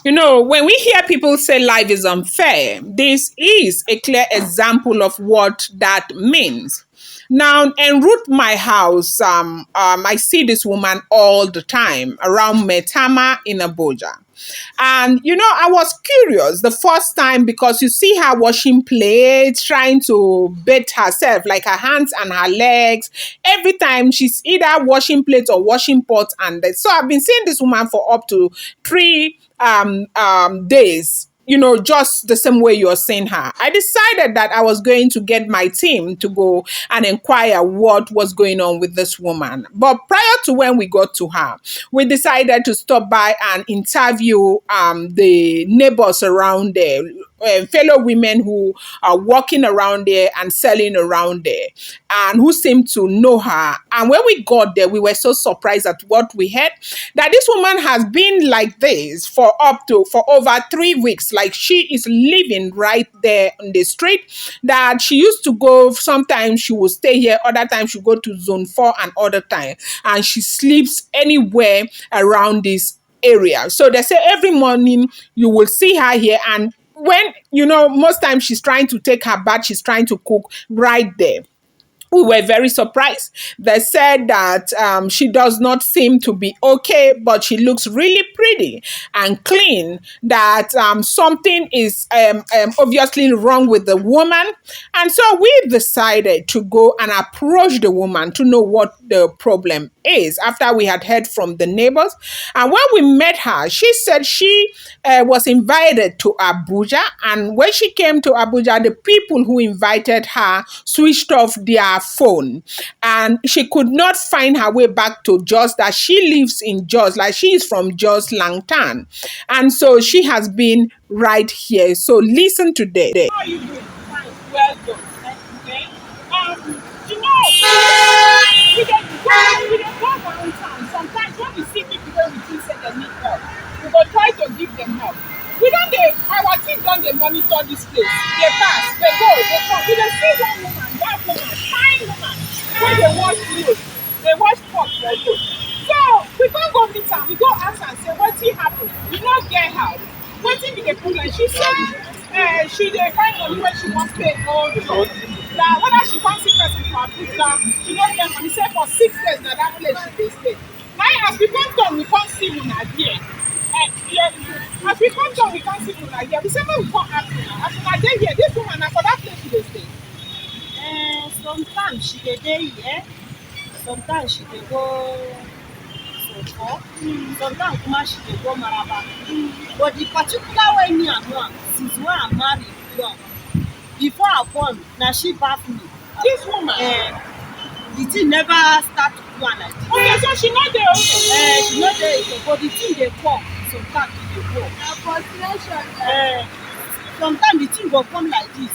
You know, when we hear people say life is unfair, this is a clear example of what that means. Now, en route my house, I see this woman all the time around Metama in Abuja. And you know, I was curious the first time because you see her washing plates, trying to bathe herself, like her hands and her legs. Every time she's either washing plates or washing pots, and so I've been seeing this woman for up to 3 days, you know, just the same way you're seeing her. I decided that I was going to get my team to go and inquire what was going on with this woman. But prior to when we got to her, we decided to stop by and interview the neighbors around there, fellow women who are walking around there and selling around there, and who seemed to know her. And when we got there, we were so surprised at what we heard, that this woman has been like this for over 3 weeks. Like, she is living right there on the street. That she used to go, sometimes she will stay here, other times she go to zone 4, and other time, and she sleeps anywhere around this area. So they say every morning you will see her here, and when, you know, most times she's trying to take her bath, she's trying to cook right there. We were very surprised. They said that she does not seem to be okay, but she looks really pretty and clean. That something is obviously wrong with the woman. And so we decided to go and approach the woman to know what the problem is after we had heard from the neighbors. And when we met her, she said she was invited to Abuja. And when she came to Abuja, the people who invited her switched off their phone, and she could not find her way back to Jos. That she lives in Jos, like she is from Jos Langtan, and so she has been right here. So listen to this. How are you doing? Fine. Well done. Okay. You know, we dey go around town. Sometimes when we see people wey we think say they need help, we go try to give them help. We don dey, our team don dey monitor this place. They pass, they go, they come. We dey see one woman, that woman, fine woman, wey dey wash clothes, dey wash pot for road. So we come go meet am, we go ask am say wetin happen? We no get house. Wetin be the problem? She say she dey find money wey she wan pay old job. Na whether she wan see person for Abuja, she no get money. Say for 6 days na that place she dey stay. Now as we come come, we come see una there. Yes, as we come down, we can't see una here. We say make we come ask una. As una dey here, this woman na for that place she dey stay. Sometimes she dey dey here, sometimes she dey go Soko, sometimes kuma she dey go Maraba. But the particular way me and her, since when I married young, before I born, na she baff me. This woman. The thing never start to do am like this. Okay, so she no dey okay. She no dey okay, but the thing dey come, sometimes e dey go. Na frustration. Sometimes the thing go come like this,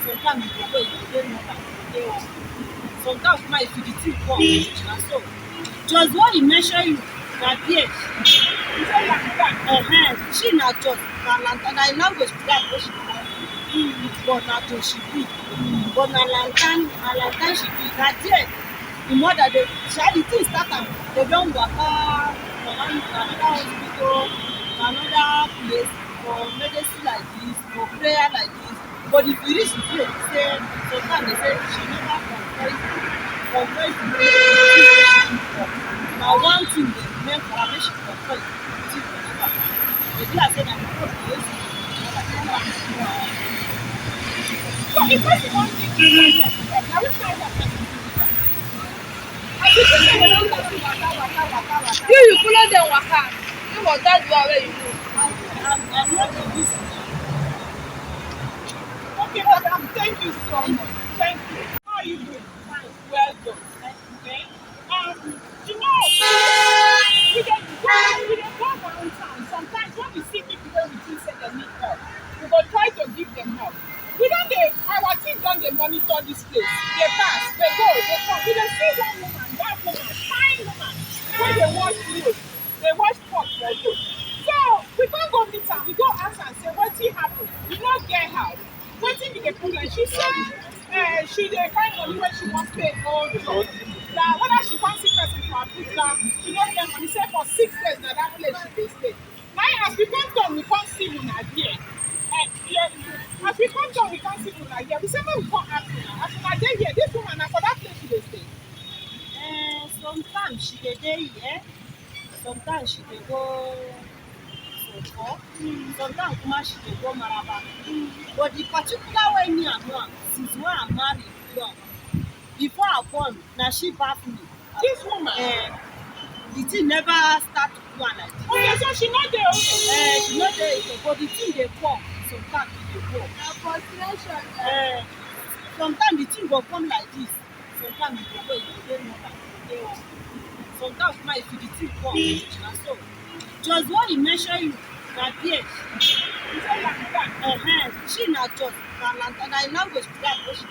sometimes e go go, e go dey normal, e go dey okay. Sometimes kuma if the thing come, na so. Just what he mention you, na there. You say Lantan. She na just na Lantan, na language be that wey she dey. But na to she be. But na Lantan she be. Na there the mother dey, the thing start am, they don waka from another hospital to another place for medicine like this, for prayer like this. But if you reach the place, say sometimes they say she never confess the medicine. Na one thing dey remain for her, make she confess the thing for her. They be like say na because of the So if person wan give you help, na which kind of person you be? As you say they don talk waka. You follow them waka. You was that the one where you go. I'm not a business. Okay, madam, thank you so much. Thank you. How are you doing? Fine. Well done. Okay. You know, we dey go around town. Sometimes when we see people wey we think say they need help, we go try to give them help. We don dey, our team don dey monitor this place. They pass, they go, they come. We dey see one woman, that woman, fine woman, wey dey wash clothes, dey wash pot for road. So we come go meet am, we go ask am say wetin happen? We no get house. Wetin be the problem? She say she dey find money wey she wan pay old job. Na whether she wan see person for Abuja, she no get money. Say for 6 days na that place she dey stay. Now as we come come, we come come see una here. We say make we come ask una. As una dey here, this woman na for that place she dey stay. Sometimes she dey dey here, sometimes she dey go Soko, sometimes kuma she dey go Maraba. But the particular way me I know am, since when I marry young, before I born, na she baff me. This woman. The thing never start to do am like this. Okay, so she no dey okay. She no dey okay, but the thing dey come, sometimes e dey go. Na frustration. Sometimes the thing go come like this, sometimes e go go, e go dey normal, e go dey okay. Sometimes kuma if the thing come, na so. Just what he mention you, na there. You say like that. She na just na language be that wey she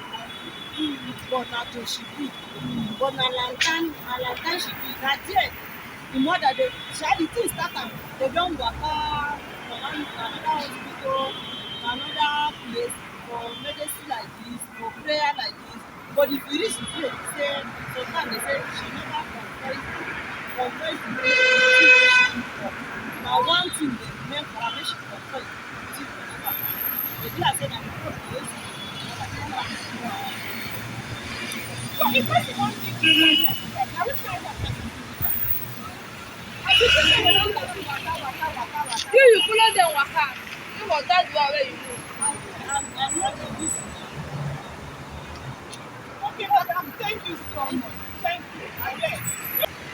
dey but na to she be. But na lantern she be. Na there the mother dey the thing start am, dey don waka from another hospital to another place for medicine like this, for prayer like this. But if you reach the place, say sometimes they say she never confess the thing wey she do for. Na one thing dey remain for her make she confess the thing for never. Dey do like say na because the way So if person wan give you like na which kind of person be this? As you see say they don tell you waka. You follow them waka. You was that the one where you go. I'm not in this. Okay, madam, thank you so much. Thank you. I beg.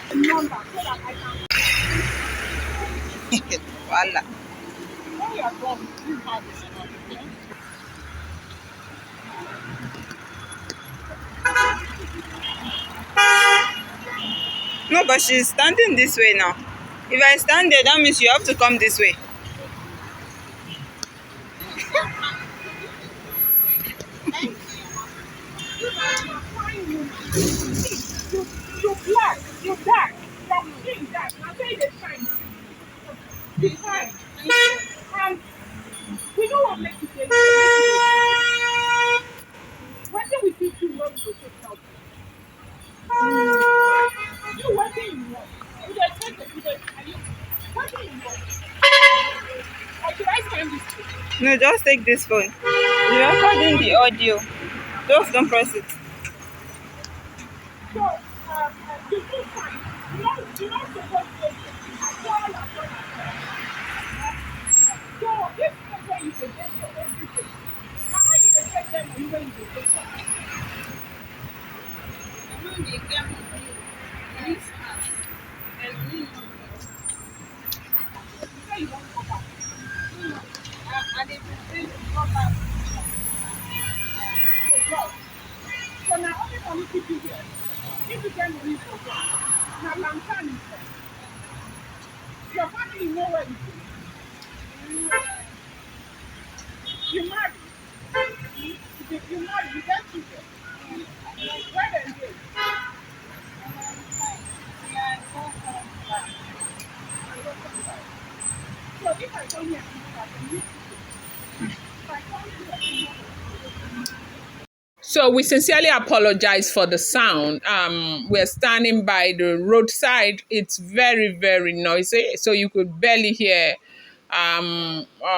The number so that I can. Voila. When you are done, you have this number. Okay? No, but she's standing this way now. If I stand there, that means you have to come this way. You black, you dark, your skin dark. Now say they shine. You fine. And we don't want to make it make it. What do we think you want to take out? You what do you want? You just take it. What do you want? Or should I send this to you? No, just take this phone. You're recording the audio. Just don't press it. So, you do fine. You're not supposed to at all. So, this is where you can get your everything. Now, how you can get them when you can get them? I know they get money. This house. And me, You say you want to go back. I dey prepare to come back. So, God. So, now, only for me to keep you here. If you can read for God. Now, lantern is there. Your family know where you go. You marry. You marry, you get children. Where they live. So if I come here, I can meet you. If I come here, so we sincerely apologize for the sound. We're standing by the roadside. It's very, very noisy, so you could barely hear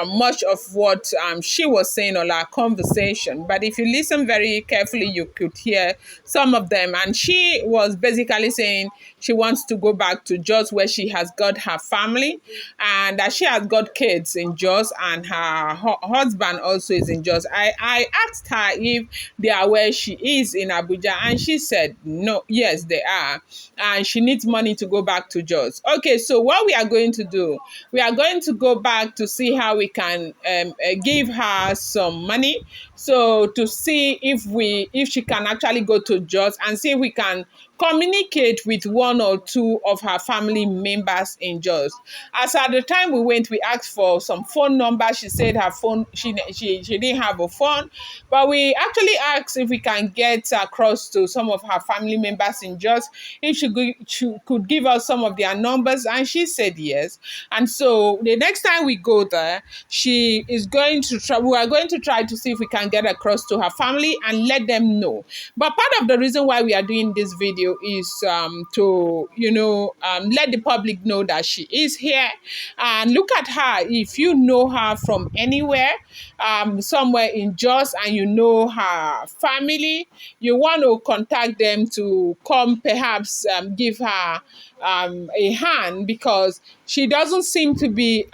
much of what she was saying on our conversation. But if you listen very carefully, you could hear some of them. And she was basically saying she wants to go back to Jos where she has got her family and that she has got kids in Jos and her husband also is in Jos. I asked her if they are where she is in Abuja and she said no, yes, they are. And she needs money to go back to Jos. Okay, so what we are going to do, we are going to go back to see how we can give her some money. So to see if she can actually go to Jos and see if we can communicate with one or two of her family members in Jos. As at the time we went, we asked for some phone number. She said her phone, she didn't have a phone, but we actually asked if we can get across to some of her family members in Jos, if she could give us some of their numbers, and she said yes. And so the next time we go there, she is going to try. We are going to try to see if we can get across to her family and let them know. But part of the reason why we are doing this video video is to, let the public know that she is here. And look at her. If you know her from anywhere, somewhere in Jos, and you know her family, you want to contact them to come, perhaps give her a hand, because she doesn't seem to be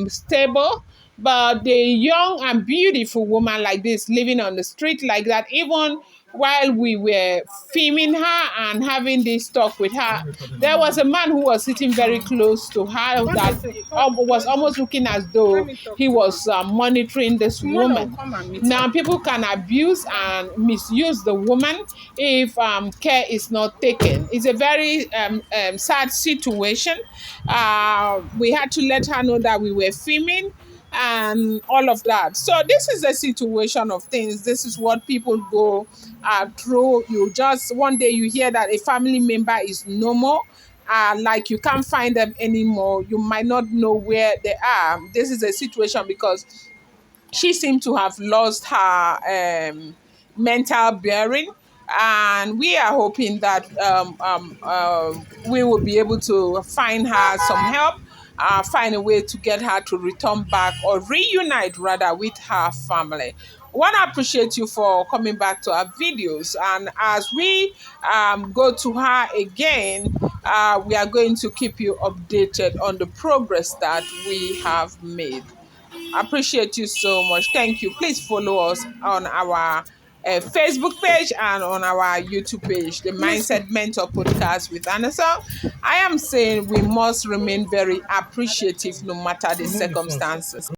stable. But the young and beautiful woman like this, living on the street like that, even while we were filming her and having this talk with her, there was a man who was sitting very close to her that was almost looking as though he was monitoring this woman. Now, people can abuse and misuse the woman if care is not taken. It's a very sad situation. We had to let her know that we were filming and all of that. So this is the situation of things. This is what people go through. You just one day you hear that a family member is no more. Like you can't find them anymore. You might not know where they are. This is a situation because she seemed to have lost her mental bearing, and we are hoping that we will be able to find her some help, find a way to get her to return back or reunite rather with her family. I want to appreciate you for coming back to our videos, and as we go to her again, we are going to keep you updated on the progress that we have made. I appreciate you so much. Thank you. Please follow us on our Facebook page and on our YouTube page, the Mindset Mentor Podcast with Anasa. I am saying we must remain very appreciative no matter the circumstances.